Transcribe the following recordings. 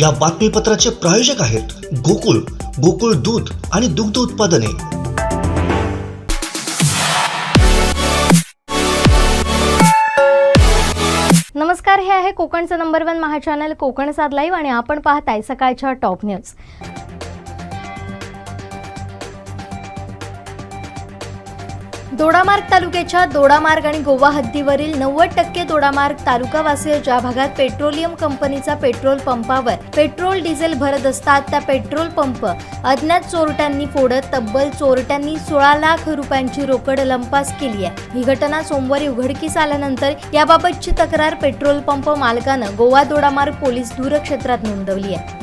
या बातमीपत्राचे प्रायोजक आहेत गोकुळ, गोकुळ दूध आणि दुग्ध उत्पादने। नमस्कार, हे आहे कोकणचं नंबर 1 महा चॅनल कोकण साद लाईव्ह आणि आपण पाहताय सकाळच्या टॉप न्यूज। दोडामार्ग तालुक्याच्या दोडामार्ग आणि गोवा हद्दीवरील 90% दोडामार्ग तालुकावासीय ज्या भागात पेट्रोलियम कंपनीचा पेट्रोल पंपावर पेट्रोल डिझेल भरत असतात त्या पेट्रोल पंप अज्ञात चोरट्यांनी फोडत तब्बल चोरट्यांनी 16 लाख रुपयांची रोकड लंपास केली आहे। ही घटना सोमवारी उघडकीस आल्यानंतर याबाबतची तक्रार पेट्रोल पंप मालकानं गोवा दोडामार्ग पोलीस दूरक्षेत्रात नोंदवली आहे।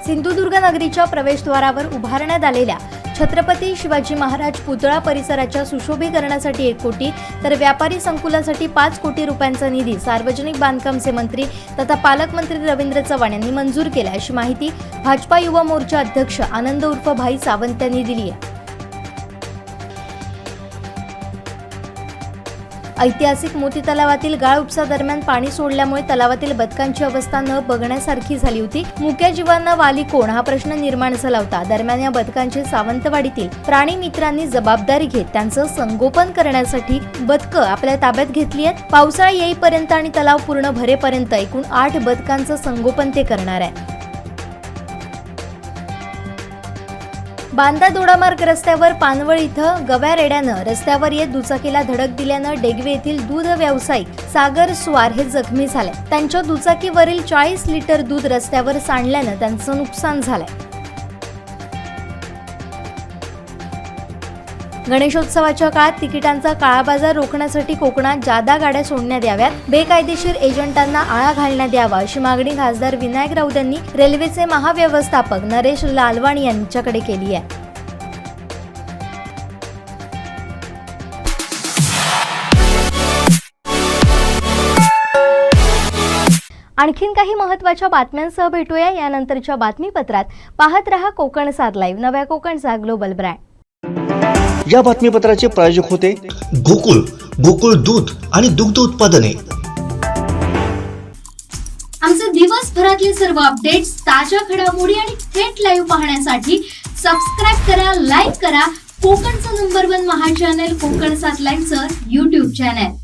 सिंधुदुर्ग नगरीच्या प्रवेशद्वारावर उभारण्यात आलेल्या छत्रपती शिवाजी महाराज पुतळा परिसराच्या सुशोभीकरणासाठी 1 कोटी तर व्यापारी संकुलासाठी 5 कोटी रुपयांचा निधी सार्वजनिक बांधकामचे मंत्री तथा पालकमंत्री रवींद्र चव्हाण यांनी मंजूर केला, अशी माहिती भाजपा युवा मोर्चा अध्यक्ष आनंद उर्फ भाई सावंत यांनी दिली आहे। ऐतिहासिक मोती तलावातील गाळ उपसा दरम्यान पाणी सोडल्यामुळे तलावातील बदकांची अवस्था न बघण्यासारखी झाली होती। मुक्या जीवांना वाली कोण हा प्रश्न निर्माण झाला होता। दरम्यान या बदकांची सावंतवाडीतील प्राणी मित्रांनी जबाबदारी घेत त्यांचं संगोपन करण्यासाठी बदकं आपल्या ताब्यात घेतली आहेत। पावसाळा येईपर्यंत आणि तलाव पूर्ण भरेपर्यंत एकूण 8 बदकांचं संगोपन ते करणार आहे। बांदा दोडामार्ग रस्त्यावर पानवळ इथं गव्या रेड्यानं रस्त्यावर येत दुचाकीला धडक दिल्यानं डेगवे येथील दूध व्यावसायिक सागर स्वार हे जखमी झाले। त्यांच्या दुचाकीवरील 40 लिटर दूध रस्त्यावर सांडल्यानं त्यांचं नुकसान झालंय। गणेशोत्सवाच्या काळात तिकिटांचा काळाबाजार रोखण्यासाठी कोकणात जादा गाड्या सोडण्यात याव्यात, बेकायदेशीर एजंटांना आळा घालण्यात यावा, अशी मागणी खासदार विनायक राऊत यांनी रेल्वेचे महाव्यवस्थापक नरेश लालवाणी यांच्याकडे केली आहे। आणखीन काही महत्त्वाच्या बातम्यांसह भेटूया यानंतरच्या बातमीपत्रात। पाहत रहा कोकण साद लाईव्ह, नव्या कोकणचा ग्लोबल ब्रँड। या बातमीपत्राचे प्रायोजक होते गोकुळ, गोकुळ दूध आणि दुग्ध उत्पादने। आमचे दिवसभरातले सर्व अपडेट्स, ताज्या घडामोडी आणि थेट लाईव्ह पाहण्यासाठी सबस्क्राइब करा, लाईक करा कोकणचं नंबर 1 महा चॅनल कोकण साद लाईव्हचं YouTube चॅनल।